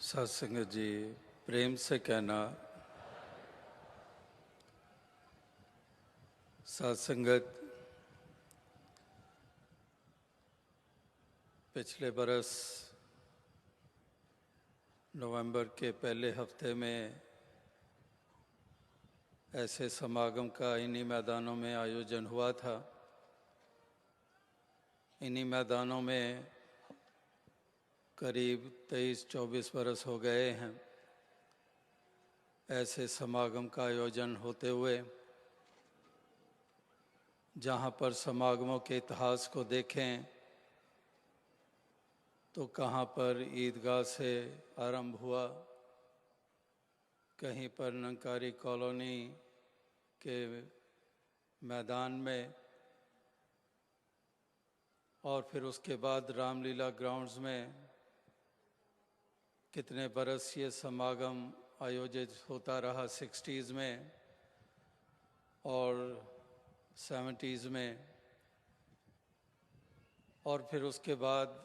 सत्संगत जी, प्रेम से कहना। सत्संगत पिछले बरस नवंबर के पहले हफ्ते में ऐसे समागम का इन्हीं मैदानों में आयोजन हुआ था। इन्हीं मैदानों में करीब 23-24 बरस हो गए हैं ऐसे समागम का आयोजन होते हुए। जहाँ पर समागमों के इतिहास को देखें तो कहाँ पर ईदगाह से आरंभ हुआ, कहीं पर नंकारी कॉलोनी के मैदान में, और फिर उसके बाद रामलीला ग्राउंड्स में कितने बरस ये समागम आयोजित होता रहा 60s में और 70s में। और फिर उसके बाद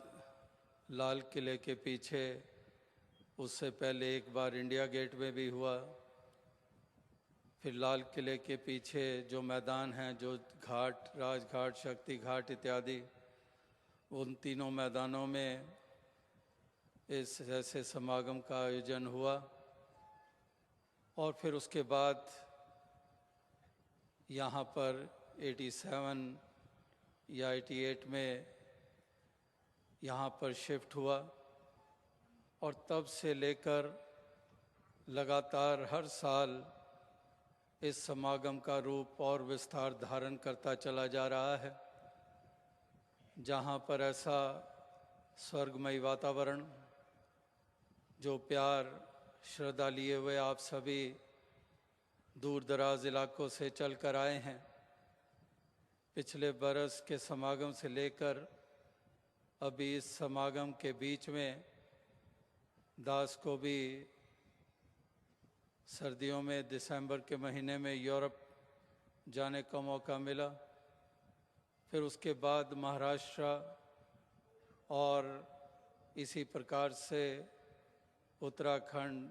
लाल किले के पीछे उससे पहले एक बार इंडिया गेट में भी हुआ। फिर लाल किले के पीछे जो मैदान हैं, जो घाट, राजघाट, शक्ति घाट इत्यादि, उन तीनों मैदानों में इस ऐसे समागम का आयोजन हुआ। और फिर उसके बाद यहाँ पर 87 या 88 में यहाँ पर शिफ्ट हुआ और तब से लेकर लगातार हर साल इस समागम का रूप और विस्तार धारण करता चला जा रहा है। जहाँ पर ऐसा स्वर्गमयी वातावरण, जो प्यार श्रद्धा लिए हुए आप सभी दूर दराज इलाकों से चल कर आए हैं, पिछले बरस के समागम से लेकर अभी इस समागम के बीच में दास को भी सर्दियों में दिसंबर के महीने में यूरोप जाने का मौका मिला। फिर उसके बाद महाराष्ट्र और इसी प्रकार से उत्तराखंड,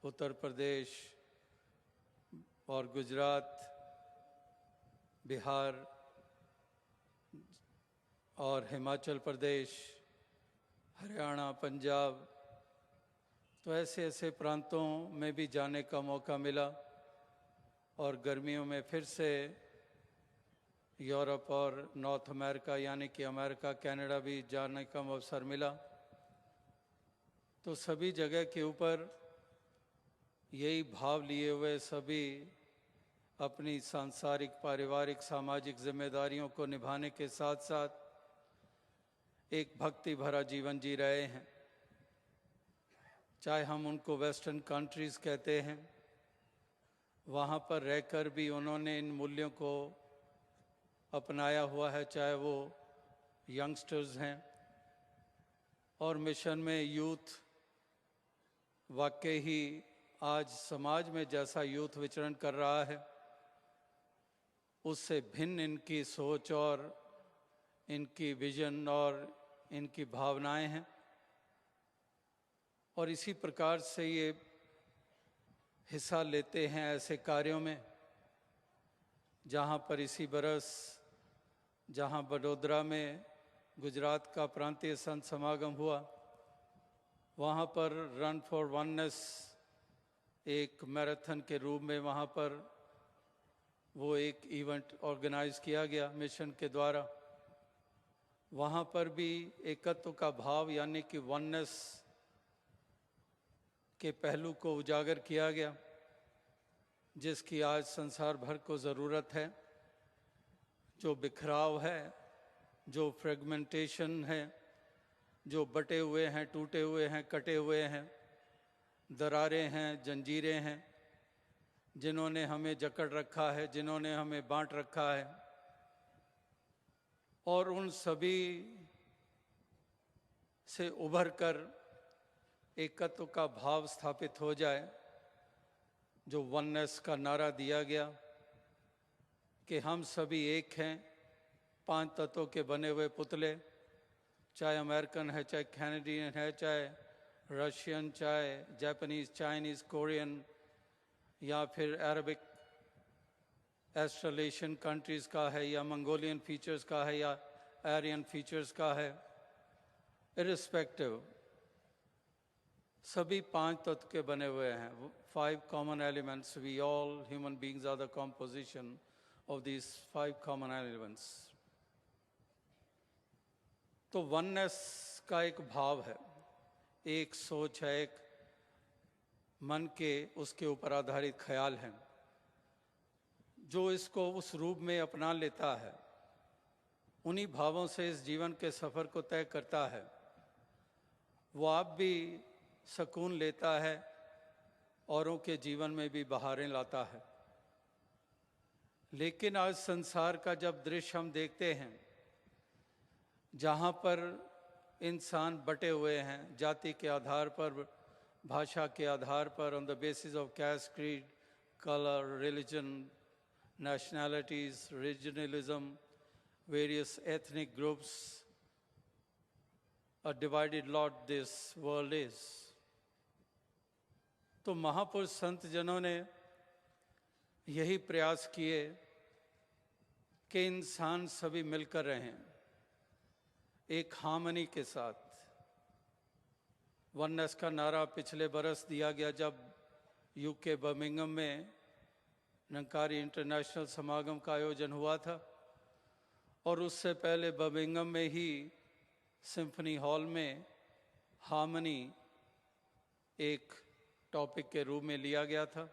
उत्तर प्रदेश और गुजरात, बिहार और हिमाचल प्रदेश, हरियाणा, पंजाब, तो ऐसे ऐसे प्रांतों में भी जाने का मौका मिला। और गर्मियों में फिर से यूरोप और नॉर्थ अमेरिका यानी कि अमेरिका, कनाडा भी जाने का अवसर मिला। तो सभी जगह के ऊपर यही भाव लिए हुए सभी अपनी सांसारिक, पारिवारिक, सामाजिक जिम्मेदारियों को निभाने के साथ साथ एक भक्ति भरा जीवन जी रहे हैं। चाहे हम उनको वेस्टर्न कंट्रीज़ कहते हैं, वहाँ पर रहकर भी उन्होंने इन मूल्यों को अपनाया हुआ है, चाहे वो यंगस्टर्स हैं। और मिशन में यूथ वाकई ही आज समाज में जैसा यूथ विचरण कर रहा है, उससे भिन्न इनकी सोच और इनकी विजन और इनकी भावनाएं हैं। और इसी प्रकार से ये हिस्सा लेते हैं ऐसे कार्यों में। जहाँ पर इसी बरस, जहाँ बड़ोदरा में गुजरात का प्रांतीय संत समागम हुआ, वहाँ पर रन फॉर वननेस एक मैराथन के रूप में वहाँ पर वो एक इवेंट ऑर्गेनाइज किया गया मिशन के द्वारा। वहाँ पर भी एकत्व का भाव यानी कि वननेस के पहलू को उजागर किया गया, जिसकी आज संसार भर को ज़रूरत है। जो बिखराव है, जो फ्रेगमेंटेशन है, जो बटे हुए हैं, टूटे हुए हैं, कटे हुए हैं, दरारें हैं, जंजीरें हैं, जिन्होंने हमें जकड़ रखा है, जिन्होंने हमें बांट रखा है, और उन सभी से उभर कर एकत्व का भाव स्थापित हो जाए। जो वननेस का नारा दिया गया कि हम सभी एक हैं, 5 तत्वों के बने हुए पुतले, चाहे अमेरिकन है, चाहे कैनेडियन है, चाहे रशियन चाहे जापानीज़, चाइनीज़, कोरियन या फिर अरबिक एस्ट्रलेशियन कंट्रीज़ का है या मंगोलियन फीचर्स का है या आर्यन फीचर्स का है, इरिस्पेक्टिव सभी 5 तत्व के बने हुए हैं। 5 common elements, we all human beings are the composition of these 5 common elements. तो वननेस का एक भाव है, एक सोच है, एक मन के उसके ऊपर आधारित ख्याल है जो इसको उस रूप में अपना लेता है। उन्हीं भावों से इस जीवन के सफ़र को तय करता है। वो आप भी सुकून लेता है, औरों के जीवन में भी बहारें लाता है। लेकिन आज संसार का जब दृश्य हम देखते हैं, जहाँ पर इंसान बटे हुए हैं जाति के आधार पर, भाषा के आधार पर, on the basis of caste, creed, colour, religion, nationalities, regionalism, various ethnic groups, a divided lot this world is. तो महापुरुष संत जनों ने यही प्रयास किए कि इंसान सभी मिलकर रहें, एक हार्मनी के साथ। वननेस का नारा पिछले बरस दिया गया जब यूके बर्मिंघम में निरंकारी इंटरनेशनल समागम का आयोजन हुआ था, और उससे पहले बर्मिंघम में ही सिम्फनी हॉल में हार्मनी एक टॉपिक के रूप में लिया गया था।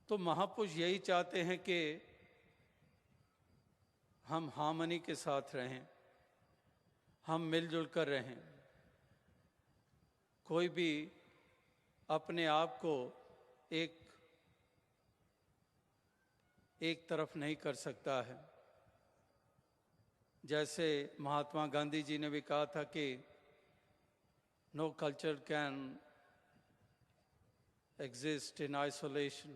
तो महापुरुष यही चाहते हैं कि हम हार्मनी के साथ रहें, हम मिलजुल कर रहें। कोई भी अपने आप को एक तरफ नहीं कर सकता है। जैसे महात्मा गांधी जी ने भी कहा था कि no culture can exist in isolation.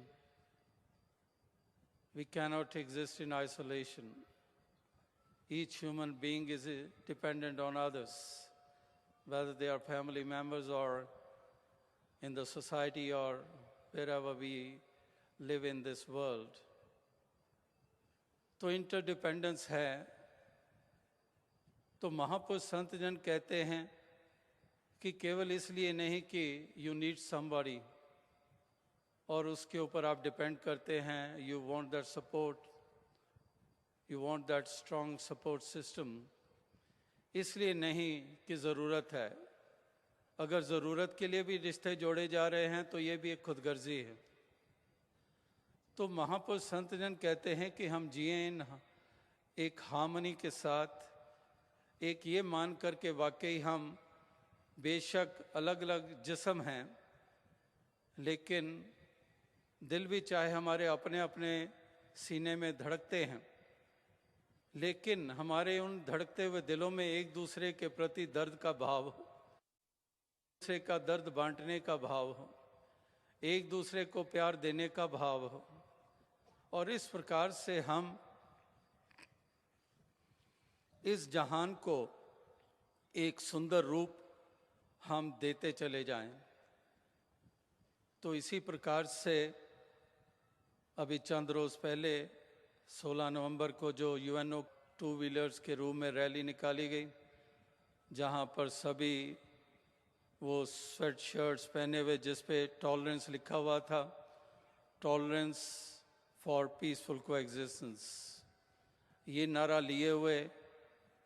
We cannot exist in isolation. Each human being is dependent on others, whether they are family members or in the society or wherever we live in this world. तो interdependence है। तो महापुरुष संत जन कहते हैं कि केवल इसलिए नहीं कि यू नीड समबडी और उसके ऊपर आप डिपेंड करते हैं, you want that support, you want that strong support system, इसलिए नहीं कि ज़रूरत है। अगर ज़रूरत के लिए भी रिश्ते जोड़े जा रहे हैं तो ये भी एक खुदगर्जी है। तो महापुरुष संत जन कहते हैं कि हम जिएं एक हार्मनी के साथ, एक ये मान कर के वाकई हम बेशक अलग अलग जिस्म हैं, लेकिन दिल भी चाहे हमारे अपने अपने सीने में धड़कते हैं, लेकिन हमारे उन धड़कते हुए दिलों में एक दूसरे के प्रति दर्द का भाव हो, दूसरे का दर्द बांटने का भाव हो, एक दूसरे को प्यार देने का भाव हो, और इस प्रकार से हम इस जहान को एक सुंदर रूप हम देते चले जाएं। तो इसी प्रकार से अभी चंद रोज़ पहले 16 नवंबर को जो यूएनओ 2 व्हीलर्स के रूप में रैली निकाली गई, जहां पर सभी वो स्वेट शर्ट्स पहने हुए जिस पे टॉलरेंस लिखा हुआ था, टॉलरेंस फॉर पीसफुल कोएग्जिस्टेंस, ये नारा लिए हुए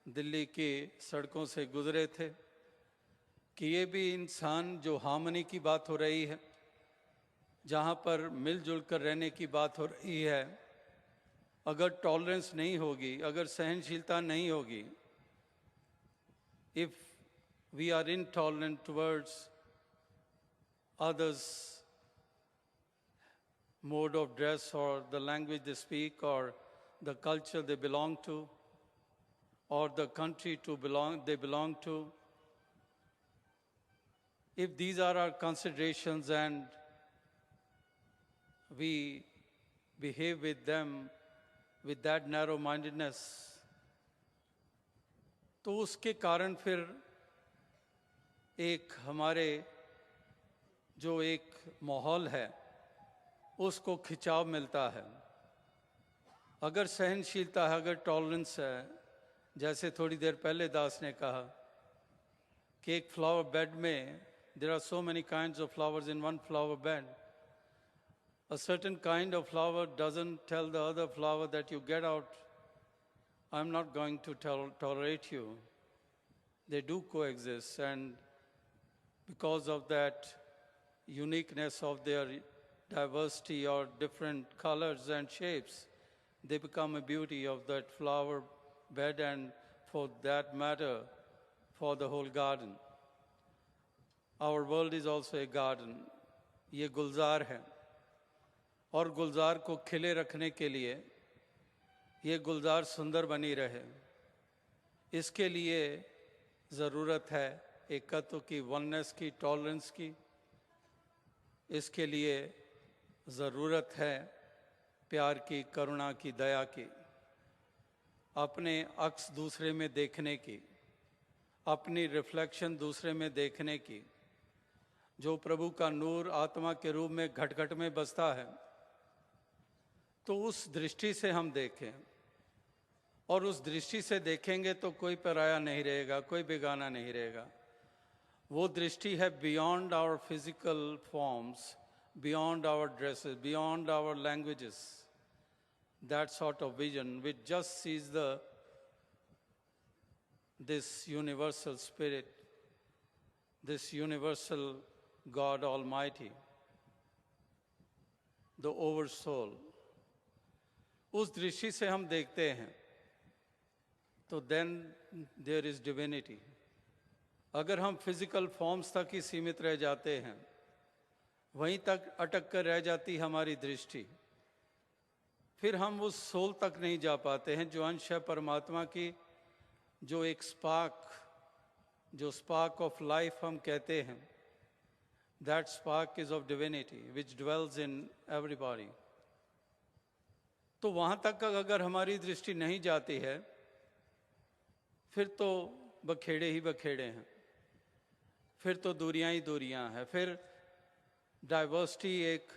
दिल्ली की सड़कों से गुजरे थे कि ये भी इंसान जो हार्मनी की बात हो रही है, जहाँ पर मिलजुल कर रहने की बात हो रही है, अगर टॉलरेंस नहीं होगी, अगर सहनशीलता नहीं होगी, if we are intolerant towards others' mode of dress or the language they speak or the culture they belong to or the country they belong to, if these are our considerations and we behave with them with that narrow-mindedness, तो उसके कारण फिर एक हमारे जो एक माहौल है उसको खिंचाव मिलता है। अगर सहनशीलता है, अगर टॉलरेंस है, जैसे थोड़ी देर पहले दास ने कहा कि एक फ्लावर बेड में there are so many kinds of flowers in one flower bed. A certain kind of flower doesn't tell the other flower that you get out, I'm not going to tolerate you. They do coexist, and because of that uniqueness of their diversity or different colors and shapes, they become a beauty of that flower bed and, for that matter, for the whole garden. Our world is also a garden. ये गुलजार है, और गुलजार को खिले रखने के लिए, ये गुलजार सुंदर बनी रहे, इसके लिए ज़रूरत है एकत्व की, वननेस की, टॉलरेंस की। इसके लिए ज़रूरत है प्यार की, करुणा की, दया की, अपने अक्स दूसरे में देखने की, अपनी रिफ्लेक्शन दूसरे में देखने की। जो प्रभु का नूर आत्मा के रूप में घट घट में बसता है, तो उस दृष्टि से हम देखें, और उस दृष्टि से देखेंगे तो कोई पराया नहीं रहेगा, कोई बेगाना नहीं रहेगा। वो दृष्टि है beyond our physical forms, beyond our dresses, beyond our languages. That sort of vision which just sees this universal spirit, this universal God almighty, the over soul. उस दृष्टि से हम देखते हैं तो देन देयर इज डिविनिटी। अगर हम physical forms तक ही सीमित रह जाते हैं, वहीं तक अटक कर रह जाती हमारी दृष्टि, फिर हम उस सोल तक नहीं जा पाते हैं जो अंश है परमात्मा की, जो एक स्पार्क, जो स्पार्क ऑफ लाइफ हम कहते हैं। That spark is of divinity which dwells in everybody. तो वहाँ तक अगर हमारी दृष्टि नहीं जाती है, फिर तो बखेड़े ही बखेड़े हैं, फिर तो दूरियां ही दूरियां हैं, फिर डाइवर्सिटी एक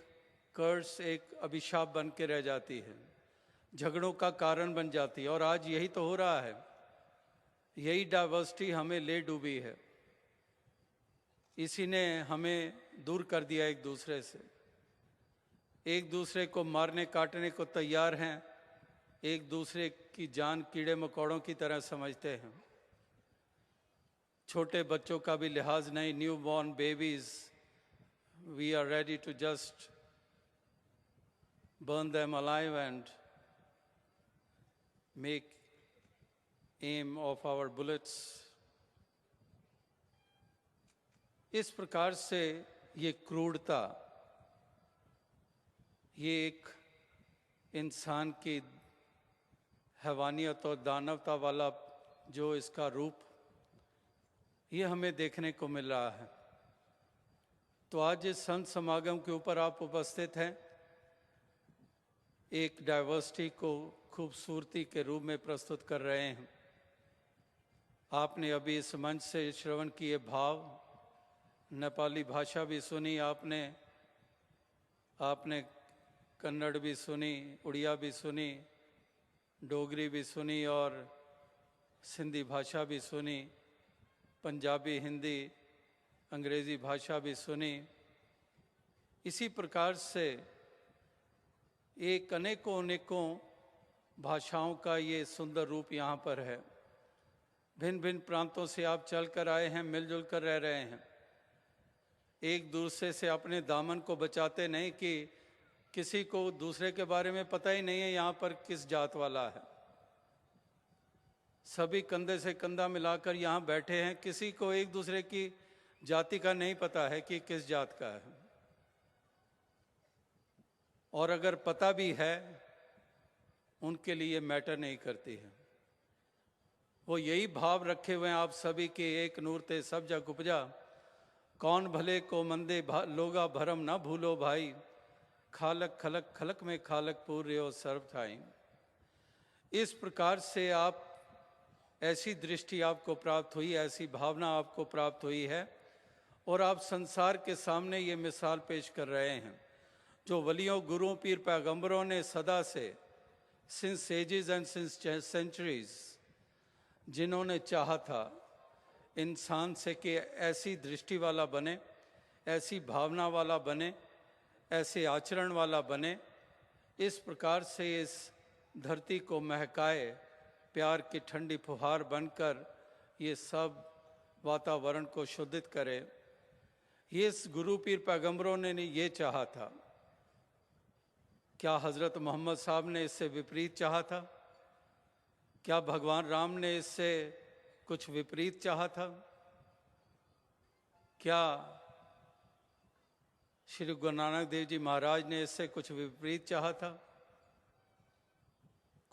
कर्स, एक अभिशाप बन के रह जाती है, झगड़ों का कारण बन जाती है। और आज यही तो हो रहा है, यही डाइवर्सिटी हमें ले डूबी है, इसी ने हमें दूर कर दिया एक दूसरे से। एक दूसरे को मारने काटने को तैयार हैं, एक दूसरे की जान कीड़े मकोड़ों की तरह समझते हैं। छोटे बच्चों का भी लिहाज नहीं, new born babies, we are ready to just burn them alive and make aim of our bullets। इस प्रकार से ये क्रूरता, ये एक इंसान की हैवानियत और दानवता वाला जो इसका रूप, ये हमें देखने को मिल रहा है। तो आज इस संत समागम के ऊपर आप उपस्थित हैं, एक डाइवर्सिटी को खूबसूरती के रूप में प्रस्तुत कर रहे हैं। आपने अभी इस मंच से श्रवण किए भाव, नेपाली भाषा भी सुनी आपने, आपने कन्नड़ भी सुनी, उड़िया भी सुनी, डोगरी भी सुनी और सिंधी भाषा भी सुनी, पंजाबी, हिंदी, अंग्रेज़ी भाषा भी सुनी। इसी प्रकार से एक अनेकों अनेकों भाषाओं का ये सुंदर रूप यहाँ पर है। भिन्न भिन्न प्रांतों से आप चल कर आए हैं, मिलजुल कर रह रहे हैं। एक दूसरे से अपने दामन को बचाते नहीं कि किसी को दूसरे के बारे में पता ही नहीं है यहाँ पर किस जात वाला है। सभी कंधे से कंधा मिलाकर यहाँ बैठे हैं, किसी को एक दूसरे की जाति का नहीं पता है कि किस जात का है। और अगर पता भी है, उनके लिए मैटर नहीं करती है। वो यही भाव रखे हुए हैं आप सभी के, एक नूर ते सब जग उपजा, कौन भले को मंदे लोगा भरम ना भूलो भाई, खालक खलक खलक में खालक पूर्य हो सर्व ठाई। इस प्रकार से आप, ऐसी दृष्टि आपको प्राप्त हुई, ऐसी भावना आपको प्राप्त हुई है और आप संसार के सामने ये मिसाल पेश कर रहे हैं जो वलियों, गुरुओं, पीर पैगंबरों ने सदा से since ages and since centuries जिन्होंने चाहा था इंसान से कि ऐसी दृष्टि वाला बने, ऐसी भावना वाला बने, ऐसे आचरण वाला बने, इस प्रकार से इस धरती को महकाए, प्यार की ठंडी फुहार बनकर ये सब वातावरण को शुद्धित करे। ये इस गुरु पीर पैगंबरों ने ये चाहा था। क्या हज़रत मोहम्मद साहब ने इससे विपरीत चाहा था? क्या भगवान राम ने इससे कुछ विपरीत चाहा था? क्या श्री गुरु नानक देव जी महाराज ने इससे कुछ विपरीत चाहा था?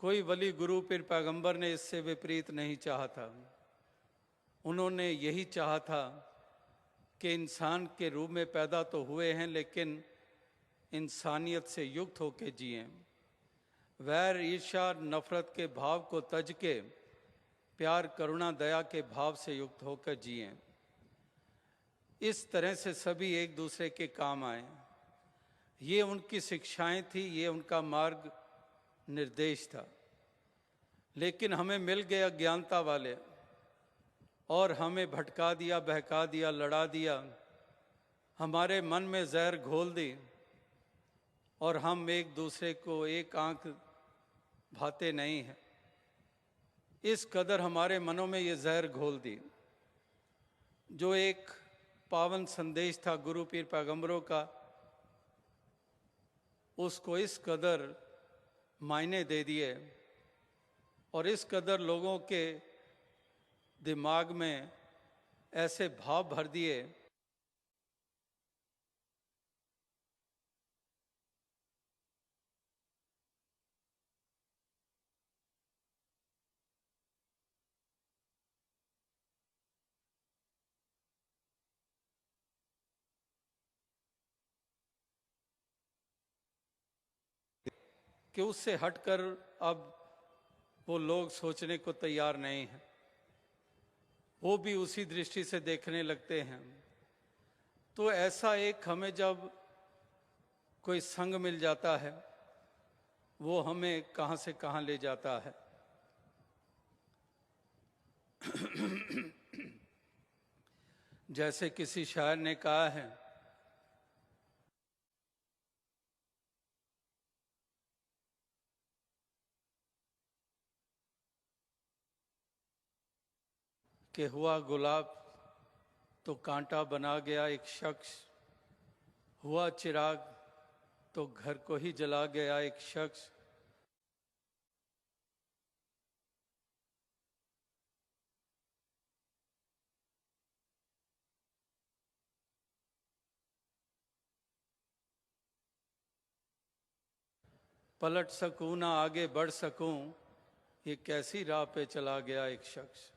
कोई वली, गुरु, पीर पैगंबर ने इससे विपरीत नहीं चाहा था। उन्होंने यही चाहा था कि इंसान के रूप में पैदा तो हुए हैं लेकिन इंसानियत से युक्त होकर जिएं, वैर, ईर्ष्या, नफरत के भाव को तज के प्यार, करुणा, दया के भाव से युक्त होकर जिएं। इस तरह से सभी एक दूसरे के काम आए। ये उनकी शिक्षाएं थी, ये उनका मार्ग निर्देश था। लेकिन हमें मिल गए अज्ञानता वाले और हमें भटका दिया, बहका दिया, लड़ा दिया, हमारे मन में जहर घोल दी और हम एक दूसरे को एक आंख भाते नहीं हैं। इस कदर हमारे मनों में ये जहर घोल दी। जो एक पावन संदेश था गुरु पीर पैगंबरों का, उसको इस कदर मायने दे दिए और इस कदर लोगों के दिमाग में ऐसे भाव भर दिए कि उससे हटकर अब वो लोग सोचने को तैयार नहीं हैं। वो भी उसी दृष्टि से देखने लगते हैं। तो ऐसा एक हमें जब कोई संग मिल जाता है, वो हमें कहाँ से कहाँ ले जाता है। जैसे किसी शायर ने कहा है कि हुआ गुलाब तो कांटा बना गया एक शख्स, हुआ चिराग तो घर को ही जला गया एक शख्स। पलट सकूं ना आगे बढ़ सकूं, ये कैसी राह पे चला गया एक शख्स।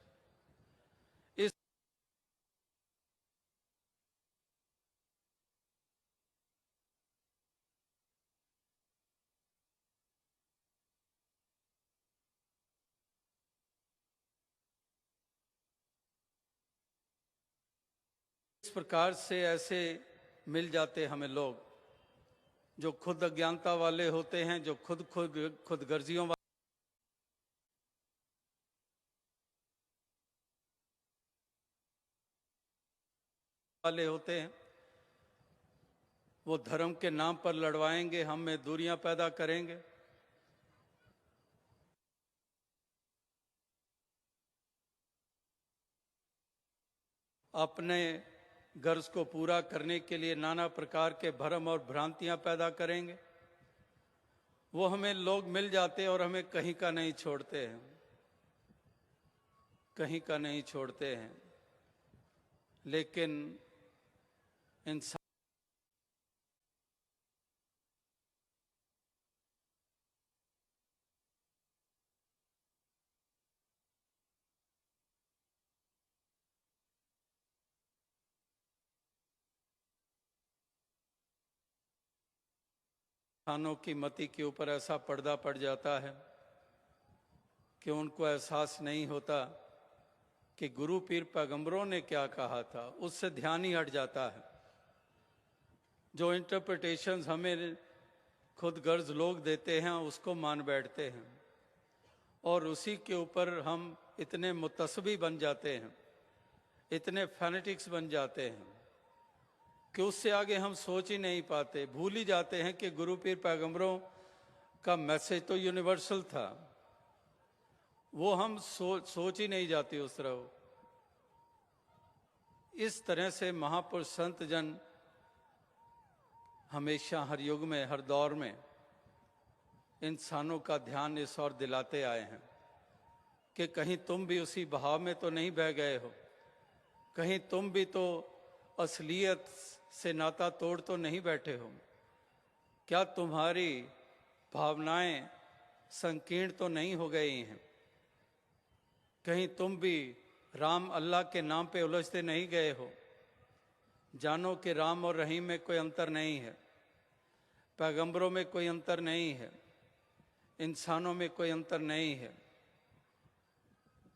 इस प्रकार से ऐसे मिल जाते हमें लोग जो खुद अज्ञानता वाले होते हैं, जो खुद गर्जियों वाले होते हैं। वो धर्म के नाम पर लड़वाएंगे, हम में दूरियां पैदा करेंगे। अपने गर्ज को पूरा करने के लिए नाना प्रकार के भ्रम और भ्रांतियां पैदा करेंगे। वो हमें लोग मिल जाते और हमें कहीं का नहीं छोड़ते हैं, कहीं का नहीं छोड़ते हैं। लेकिन इंसानों की मति के ऊपर ऐसा पर्दा पड़ जाता है कि उनको एहसास नहीं होता कि गुरु पीर पैगंबरों ने क्या कहा था, उससे ध्यान ही हट जाता है। जो इंटरप्रिटेशंस हमें खुद गर्ज लोग देते हैं उसको मान बैठते हैं और उसी के ऊपर हम इतने मुतस्बी बन जाते हैं, इतने फैनेटिक्स बन जाते हैं कि उससे आगे हम सोच ही नहीं पाते। भूल ही जाते हैं कि गुरु पीर पैगंबरों का मैसेज तो यूनिवर्सल था, वो हम सोच ही नहीं जाती उस तरह। इस तरह से महापुरुष संत जन हमेशा हर युग में, हर दौर में इंसानों का ध्यान इस ओर दिलाते आए हैं कि कहीं तुम भी उसी बहाव में तो नहीं बह गए हो, कहीं तुम भी तो असलियत से नाता तोड़ तो नहीं बैठे हो, क्या तुम्हारी भावनाएं संकीर्ण तो नहीं हो गई हैं, कहीं तुम भी राम अल्लाह के नाम पे उलझते नहीं गए हो। जानो कि राम और रहीम में कोई अंतर नहीं है, पैगंबरों में कोई अंतर नहीं है, इंसानों में कोई अंतर नहीं है,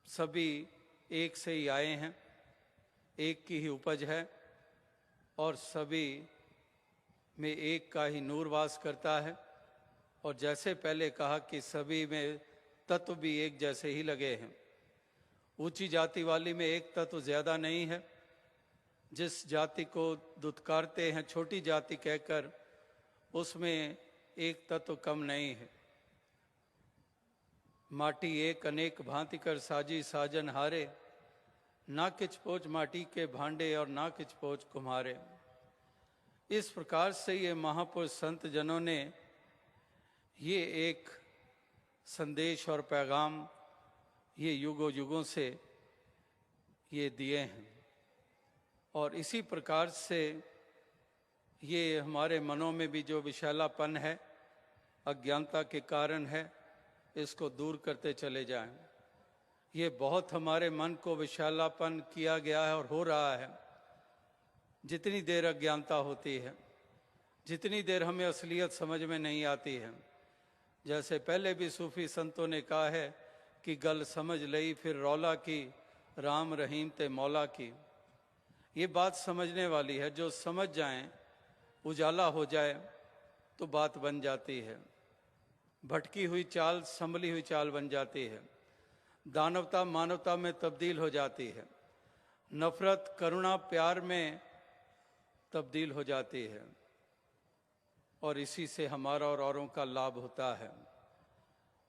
सभी एक से ही आए हैं, एक की ही उपज है और सभी में एक का ही नूर वास करता है। और जैसे पहले कहा कि सभी में तत्व भी एक जैसे ही लगे हैं। ऊंची जाति वाली में एक तत्व ज्यादा नहीं है। जिस जाति को दुत्कारते हैं छोटी जाति कहकर, उसमें एक तत्व कम नहीं है। माटी एक अनेक भांति कर साजी साजन हारे, ना किच पोच माटी के भांडे और ना किच पोच कुम्हारे। इस प्रकार से ये महापुरुष संत जनों ने ये एक संदेश और पैगाम ये युगों युगों से ये दिए हैं और इसी प्रकार से ये हमारे मनों में भी जो विशालापन है, अज्ञानता के कारण है, इसको दूर करते चले जाएं। ये बहुत हमारे मन को विशालापन किया गया है और हो रहा है। जितनी देर अज्ञानता होती है, जितनी देर हमें असलियत समझ में नहीं आती है, जैसे पहले भी सूफी संतों ने कहा है कि गल समझ लई फिर रौला की, राम रहीम ते मौला की। ये बात समझने वाली है, जो समझ जाएं, उजाला हो जाए तो बात बन जाती है। भटकी हुई चाल संभली हुई चाल बन जाती है। दानवता मानवता में तब्दील हो जाती है। नफरत करुणा प्यार में तब्दील हो जाती है और इसी से हमारा और औरों का लाभ होता है।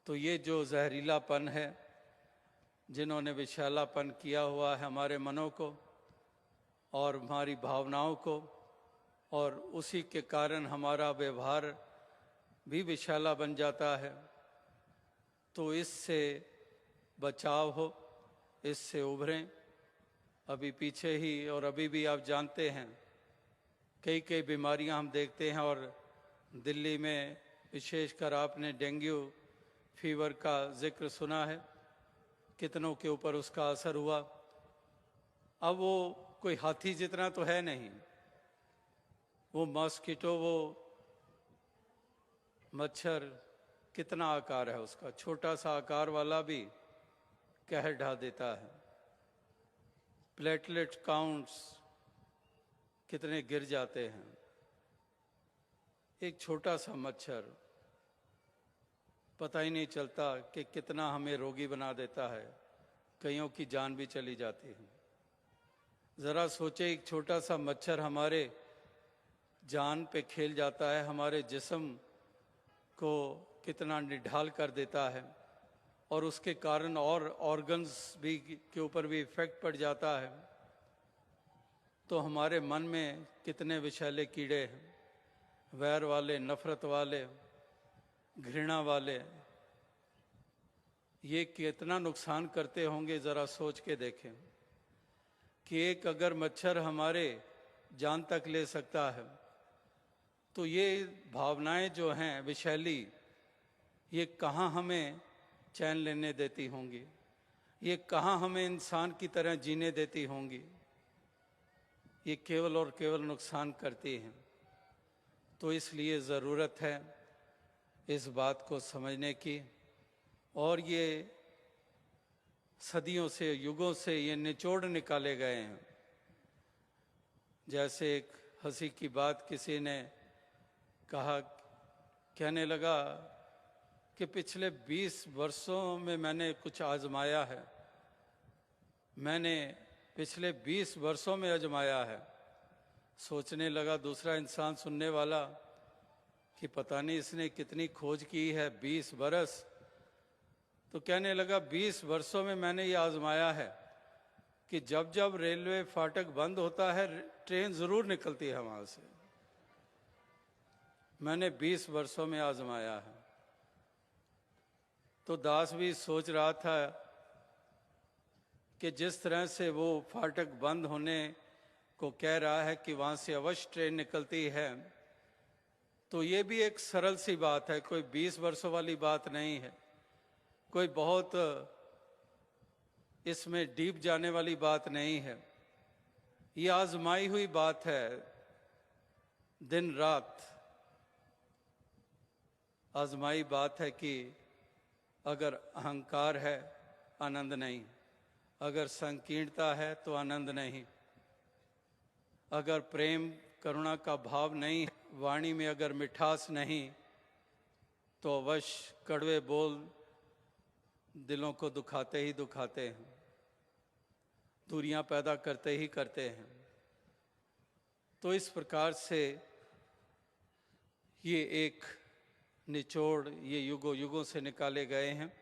तो ये जो जहरीलापन है, जिन्होंने विशालापन किया हुआ है हमारे मनों को और हमारी भावनाओं को, और उसी के कारण हमारा व्यवहार भी विशाला बन जाता है, तो इससे बचाव हो, इससे उभरें। अभी पीछे ही और अभी भी आप जानते हैं कई कई बीमारियां हम देखते हैं और दिल्ली में विशेषकर आपने डेंगू फीवर का जिक्र सुना है, कितनों के ऊपर उसका असर हुआ। अब वो कोई हाथी जितना तो है नहीं, वो मॉस्किटो, वो मच्छर कितना आकार है उसका, छोटा सा आकार वाला भी कहर ढा देता है। प्लेटलेट काउंट्स कितने गिर जाते हैं। एक छोटा सा मच्छर पता ही नहीं चलता कि कितना हमें रोगी बना देता है, कईयों की जान भी चली जाती है। जरा सोचे, एक छोटा सा मच्छर हमारे जान पे खेल जाता है, हमारे जिस्म को कितना निढाल कर देता है और उसके कारण और ऑर्गन्स भी के ऊपर भी इफेक्ट पड़ जाता है। तो हमारे मन में कितने विषैले कीड़े हैं, वैर वाले, नफरत वाले, घृणा वाले, ये कितना नुकसान करते होंगे। जरा सोच के देखें कि एक अगर मच्छर हमारे जान तक ले सकता है, तो ये भावनाएं जो हैं विषैली, ये कहाँ हमें चैन लेने देती होंगी, ये कहाँ हमें इंसान की तरह जीने देती होंगी। ये केवल और केवल नुकसान करती हैं। तो इसलिए ज़रूरत है इस बात को समझने की और ये सदियों से, युगों से ये निचोड़ निकाले गए हैं। जैसे एक हंसी की बात किसी ने कहा, कहने लगा कि पिछले 20 वर्षों में मैंने कुछ आजमाया है, मैंने पिछले 20 वर्षों में आजमाया है। सोचने लगा दूसरा इंसान, सुनने वाला, कि पता नहीं इसने कितनी खोज की है, 20 बरस। तो कहने लगा 20 वर्षों में मैंने ये आजमाया है कि जब जब रेलवे फाटक बंद होता है ट्रेन जरूर निकलती है वहां से। मैंने 20 वर्षों में आजमाया है। तो दास भी सोच रहा था कि जिस तरह से वो फाटक बंद होने को कह रहा है कि वहां से अवश्य ट्रेन निकलती है, तो ये भी एक सरल सी बात है, कोई 20 वर्षों वाली बात नहीं है, कोई बहुत इसमें डीप जाने वाली बात नहीं है। ये आजमाई हुई बात है, दिन रात आजमाई बात है कि अगर अहंकार है आनंद नहीं, अगर संकीर्णता है तो आनंद नहीं, अगर प्रेम करुणा का भाव नहीं, वाणी में अगर मिठास नहीं, तो अवश्य कड़वे बोल दिलों को दुखाते ही दुखाते हैं, दूरियां पैदा करते ही करते हैं। तो इस प्रकार से ये एक निचोड़ ये युगों युगों से निकाले गए हैं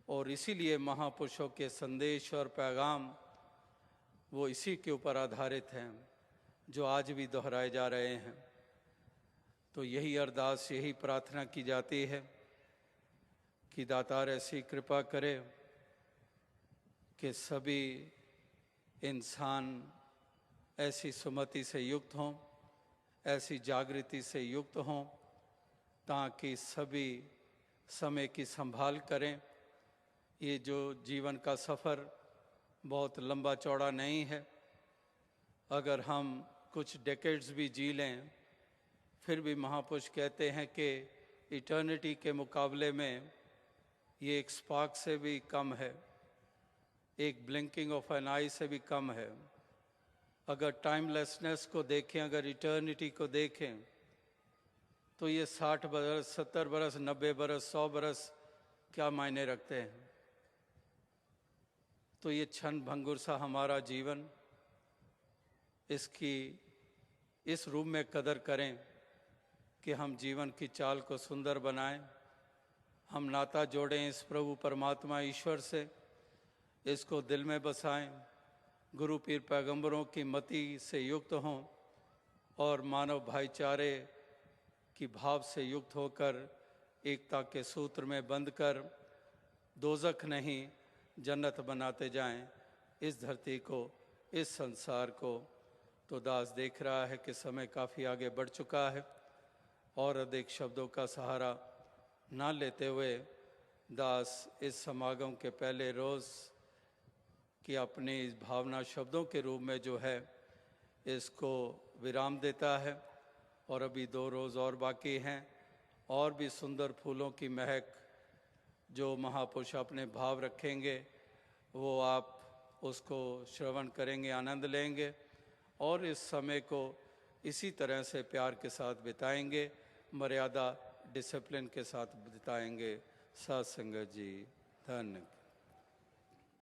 और इसीलिए महापुरुषों के संदेश और पैगाम वो इसी के ऊपर आधारित हैं जो आज भी दोहराए जा रहे हैं। तो यही अरदास, यही प्रार्थना की जाती है कि दातार ऐसी कृपा करे कि सभी इंसान ऐसी सुमति से युक्त हों, ऐसी जागृति से युक्त हों, ताकि सभी समय की संभाल करें। ये जो जीवन का सफ़र बहुत लंबा चौड़ा नहीं है, अगर हम कुछ डेकेड्स भी जी लें, फिर भी महापुरुष कहते हैं कि इटर्निटी के मुकाबले में ये एक स्पार्क से भी कम है, एक ब्लिंकिंग ऑफ एन आई से भी कम है। अगर टाइमलेसनेस को देखें, अगर इटर्निटी को देखें, तो ये 60 बरस, 70 बरस, 90 बरस, 100 बरस क्या मायने रखते हैं। तो ये क्षण भंगुर सा हमारा जीवन, इसकी इस रूप में कदर करें कि हम जीवन की चाल को सुंदर बनाएं, हम नाता जोड़ें इस प्रभु परमात्मा ईश्वर से, इसको दिल में बसाएं, गुरु पीर पैगंबरों की मति से युक्त हों और मानव भाईचारे की भाव से युक्त होकर एकता के सूत्र में बंध कर दोजख नहीं जन्नत बनाते जाएं इस धरती को, इस संसार को। तो दास देख रहा है कि समय काफ़ी आगे बढ़ चुका है और अधिक शब्दों का सहारा ना लेते हुए दास इस समागम के पहले रोज़ की अपनी इस भावना शब्दों के रूप में जो है इसको विराम देता है। और अभी 2 रोज़ और बाकी हैं, और भी सुंदर फूलों की महक जो महापुरुष अपने भाव रखेंगे वो आप उसको श्रवण करेंगे, आनंद लेंगे और इस समय को इसी तरह से प्यार के साथ बिताएंगे, मर्यादा डिसिप्लिन के साथ बिताएंगे। साथ संगत जी, धन्य।